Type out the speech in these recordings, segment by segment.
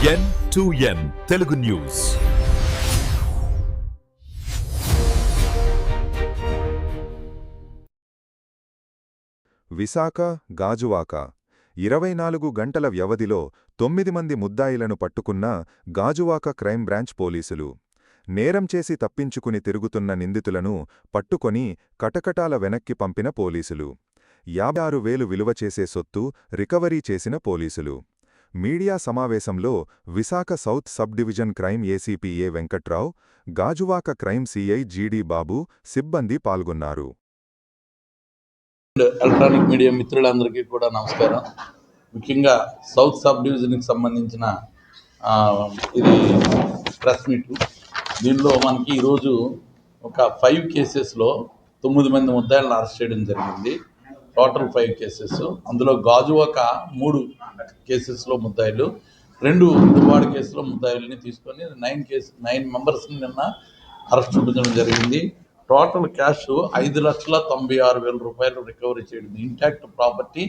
N2N Telugu news. Visakha, Gajuwaka 24 గంటల వ్యవధిలో 9 మంది ముద్దాయిలను పట్టుకున్న గాజువాక క్రైమ్ బ్రాంచ్ పోలీసులు. నేరం చేసి తప్పించుకుని తిరుగుతున్న నిందితులను పట్టుకొని కటకటాల వెనక్కి పంపిన పోలీసులు. 56,000 విలువ చేసే సొత్తు రికవరీ చేసిన పోలీసులు. మీడియా సమావేశంలో Visakha south sub division crime ACP ఏ వెంకట్రావు, గాజువాక క్రైమ్ సీఐ జీడీ బాబు సిబ్బంది పాల్గొన్నారు. ఎలక్ట్రానిక్ మీడియా మిత్రులందరికీ కూడా నమస్కారం. ముఖ్యంగా సౌత్ సబ్ డివిజన్కి సంబంధించిన ఇది ప్రెస్ మీట్. దీనిలో మనకి ఈరోజు ఒక 5 కేసెస్లో 9 మంది ముద్దాయిలను అరెస్ట్ చేయడం జరిగింది. Total 5 cases. అందులో గాజువాక 3 కేసెస్లో ముద్దాయిలు, 2 దువ్వాడ కేసులో ముద్దాయిల్ని తీసుకొని 9 మెంబర్స్ని నిన్న అరెస్ట్ చూపించడం జరిగింది. టోటల్ క్యాష్ 5,96,000 రూపాయలు రికవరీ చేయడం, ఇంటాక్ట్ ప్రాపర్టీ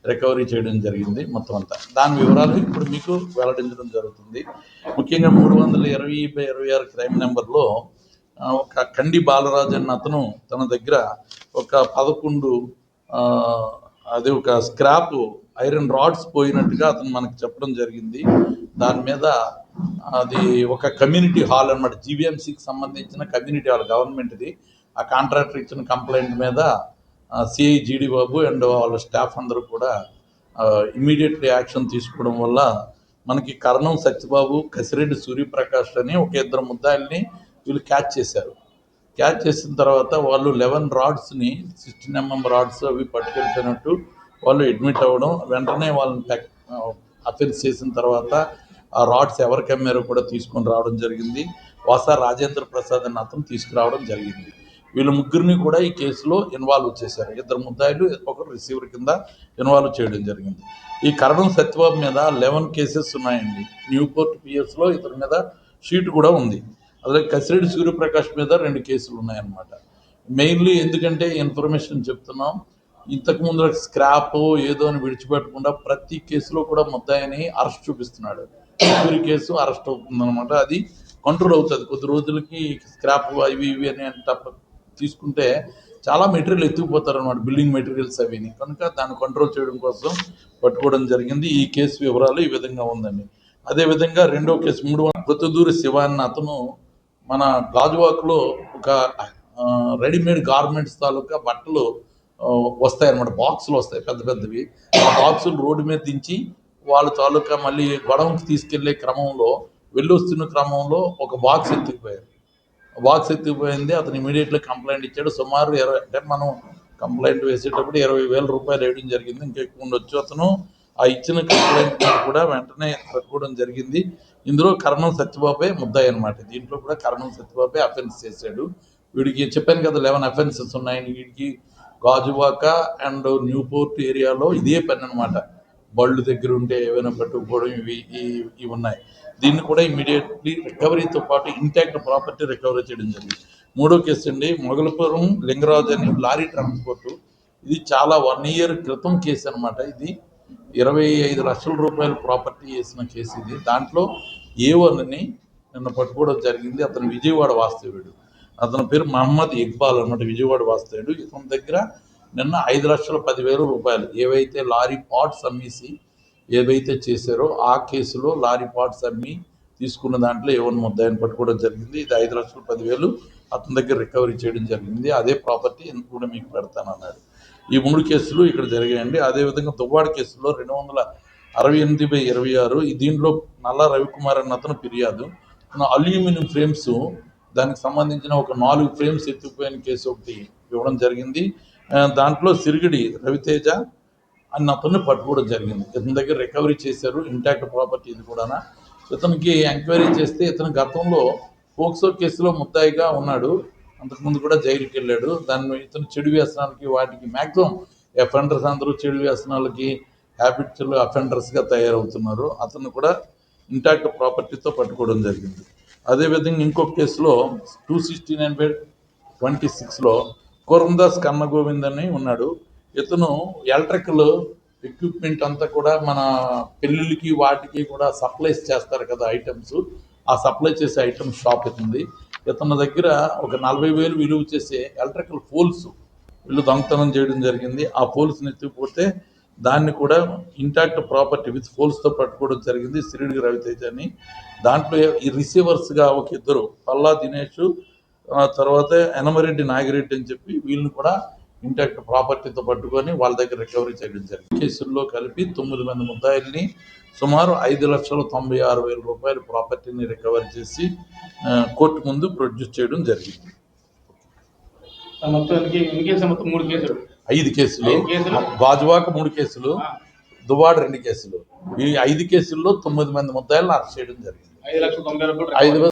రికవరీ చేయడం జరిగింది మొత్తం అంతా. దాని వివరాలు ఇప్పుడు మీకు వెల్లడించడం జరుగుతుంది. ముఖ్యంగా 320/26 క్రైమ్ నెంబర్లో ఒక కండి బాలరాజు అన్న అతను తన దగ్గర ఒక 11 అది ఒక స్క్రాప్ ఐరన్ రాడ్స్ పోయినట్టుగా అతను మనకు చెప్పడం జరిగింది. దాని మీద అది ఒక కమ్యూనిటీ హాల్ అన్నమాట, జీవీఎంసీకి సంబంధించిన కమ్యూనిటీ హాల్, గవర్నమెంట్ది. ఆ కాంట్రాక్టర్ ఇచ్చిన కంప్లైంట్ మీద సిఐ జీడి బాబు అండ్ వాళ్ళ స్టాఫ్ అందరూ కూడా ఇమీడియట్లీ యాక్షన్ తీసుకోవడం వల్ల మనకి కర్ణం సత్యబాబు, కసిరెడ్డి సూర్యప్రకాష్ అని ఒక 2 ముద్దాయిల్ని వీళ్ళు క్యాచ్ చేశారు. క్యాచ్ చేసిన తర్వాత వాళ్ళు 11 రాడ్స్ని 16 mm రాడ్స్ అవి పట్టుకెళ్తున్నట్టు వాళ్ళు అడ్మిట్ అవ్వడం, వెంటనే వాళ్ళని అఫెన్స్ చేసిన తర్వాత ఆ రాడ్స్ ఎవరికి అమ్మారో కూడా తీసుకొని రావడం జరిగింది. వాసా రాజేంద్ర ప్రసాద్ అన్న అతను తీసుకురావడం జరిగింది. వీళ్ళ ముగ్గురిని కూడా ఈ కేసులో ఇన్వాల్వ్ చేశారు. 2 ముద్దాయిలు, ఒకరు రిసీవర్ కింద ఇన్వాల్వ్ చేయడం జరిగింది. ఈ కరణం సత్యబాబు మీద 11 కేసెస్ ఉన్నాయండి. న్యూపోర్ట్ పిఎస్లో ఇతని మీద షీట్ కూడా ఉంది. అలాగే కసిరెడ్డి సూర్యప్రకాష్ మీద 2 కేసులు ఉన్నాయన్నమాట. మెయిన్లీ ఎందుకంటే ఇన్ఫర్మేషన్ చెప్తున్నాం, ఇంతకుముందు స్క్రాప్ ఏదో అని విడిచిపెట్టకుండా ప్రతి కేసులో కూడా ముద్దాయిని అరెస్ట్ చూపిస్తున్నాడు. సూర్య కేసు అరెస్ట్ అవుతుందన్నమాట. అది కంట్రోల్ అవుతుంది. కొద్ది రోజులకి స్క్రాప్ ఇవి అని తీసుకుంటే చాలా మెటీరియల్ ఎత్తుకుపోతారు అన్నమాట, బిల్డింగ్ మెటీరియల్స్ అవిని. కనుక దాన్ని కంట్రోల్ చేయడం కోసం పట్టుకోవడం జరిగింది. ఈ కేసు వివరాలు ఈ విధంగా ఉందండి. అదేవిధంగా 2వ కేసు 3 ప్రొద్దుటూరి శివ అన్న అతను మన గాజువాకలో ఒక రెడీమేడ్ గార్మెంట్స్ తాలూకా బట్టలు వస్తాయి అన్నమాట, బాక్సులు వస్తాయి పెద్ద పెద్దవి. ఆ బాక్సులు రోడ్డు మీద దించి వాళ్ళ తాలూకా మళ్ళీ గొడవకి తీసుకెళ్లే క్రమంలో, వెళ్ళొస్తున్న క్రమంలో ఒక బాక్స్ ఎత్తుకుపోయింది. అతను ఇమీడియట్లీ కంప్లైంట్ ఇచ్చాడు. సుమారు 20, అంటే మనం కంప్లైంట్ వేసేటప్పుడు 20,000 రూపాయలు వేయడం జరిగింది, ఇంకా ఎక్కువ ఉండొచ్చు. అతను ఆ ఇచ్చిన కంప్లైంట్ కూడా వెంటనే పట్టుకోవడం జరిగింది. ఇందులో కరణం సత్యబాబే ముద్దాయి అనమాట. దీంట్లో కూడా కరణం సత్యబాబే అఫెన్స్ చేశాడు. వీడికి చెప్పాను కదా 11 అఫెన్సెస్ ఉన్నాయి. వీడికి గాజువాక అండ్ న్యూపోర్ట్ ఏరియాలో ఇదే పని అనమాట. బళ్ళు దగ్గర ఉంటే ఏమైనా పట్టుకుపోవడం ఇవి ఉన్నాయి. దీన్ని కూడా ఇమీడియట్లీ రికవరీతో పాటు ఇంటాక్ట్ ప్రాపర్టీ రికవరీ చేయడం జరిగింది. 3వ కేసు అండి, మొగలపురం లింగరాజు అని లారీ ట్రాన్స్పోర్టు. ఇది చాలా 1 year క్రితం కేసు అనమాట. ఇది 25 లక్షల రూపాయల ప్రాపర్టీ చేసిన కేసు ఇది. దాంట్లో A1ని నిన్న పట్టుకోవడం జరిగింది. అతను విజయవాడ వాస్తవ్యుడు. అతని పేరు మహమ్మద్ ఇక్బాల్ అన్నమాట, విజయవాడ వాస్తవ్యుడు. ఇతని దగ్గర నిన్న 5,10,000 రూపాయలు ఏవైతే లారీ పార్ట్స్ అమ్మేసి ఏవైతే చేశారో ఆ కేసులో లారీ పార్ట్స్ అమ్మి తీసుకున్న దాంట్లో A1 ముద్దాయిని పట్టుకోవడం జరిగింది. ఇది 5,10,000 అతని దగ్గర రికవరీ చేయడం జరిగింది. అదే ప్రాపర్టీ కూడా మీకు పెడతానన్నాడు. ఈ 3 కేసులు ఇక్కడ జరిగాయండి. అదేవిధంగా దువ్వాడ కేసులో 268/26 దీంట్లో నల్ల రవికుమార్ అన్న అతను ఫిర్యాదు. అల్యూమినియం ఫ్రేమ్స్, దానికి సంబంధించిన ఒక 4 ఫ్రేమ్స్ ఎత్తుకుపోయిన కేసు ఒకటి ఇవ్వడం జరిగింది. దాంట్లో సిరిగిడి రవితేజ అన్న అతన్ని పట్టుకోవడం జరిగింది. ఇతని దగ్గర రికవరీ చేశారు, ఇంటాక్ట్ ప్రాపర్టీ ఇది కూడా. ఇతనికి ఎంక్వైరీ చేస్తే ఇతను గతంలో పోక్సో కేసులో ముద్దాయిగా ఉన్నాడు. అంతకుముందు కూడా జైలుకి వెళ్ళాడు. ఇతను చెడు వ్యసనాలకి వాటికి మ్యాక్సిమం అఫెండర్స్ అందరూ చెడు వ్యసనాలకి హ్యాబిట్స్లో అఫెండర్స్గా తయారవుతున్నారు. అతను కూడా ఇంటాక్ట్ ప్రాపర్టీతో పట్టుకోవడం జరిగింది. అదేవిధంగా ఇంకొక కేసులో 269/26లో కోరందాస్ కన్నగోవింద్ అని ఉన్నాడు. ఇతను ఎలక్ట్రికల్ ఎక్విప్మెంట్ అంతా కూడా మన పెళ్ళిళ్ళకి వాటికి కూడా సప్లైస్ చేస్తారు కదా ఐటమ్స్, ఆ సప్లై చేసే ఐటమ్ షాప్ ఉంది. ఇతని దగ్గర ఒక 40,000 విలువ చేసే ఎలక్ట్రికల్ పోల్స్ వీళ్ళు దొంగతనం చేయడం జరిగింది. ఆ పోల్స్ని ఎత్తుకుపోతే దాన్ని కూడా ఇంటాక్ట్ ప్రాపర్టీ విత్ పోల్స్తో పట్టుకోవడం జరిగింది. సిరిడి రవితేజ అని. దాంట్లో ఈ రిసీవర్స్గా ఒక ఇద్దరు పల్లా దినేష్, తర్వాత యనమరెడ్డి నాగిరెడ్డి అని చెప్పి వీళ్ళని కూడా ఇంటాక్ట్ ప్రాపర్టీతో పట్టుకొని వాళ్ళ దగ్గర రికవరీ చేయడం జరిగింది. కేసుల్లో కలిపి 9 మంది ముద్దాయిల్ని సుమారు 5,96,000 రూపాయల ప్రాపర్టీని రికవరీ చేసి కోర్టు ముందు ప్రొడ్యూస్ చేయడం జరిగింది. మొత్తానికి ఎన్ని కేసులు? మొత్తం 3 కేసులు. 5 కేసులు. 5 కేసులు. గాజువాక 3 కేసులు, దువ్వాడ 2 కేసులు. ఈ 5 కేసుల్లో 9 మంది ముద్దాయిలను అరెస్ట్ చేయడం జరిగింది. 5,90,000 5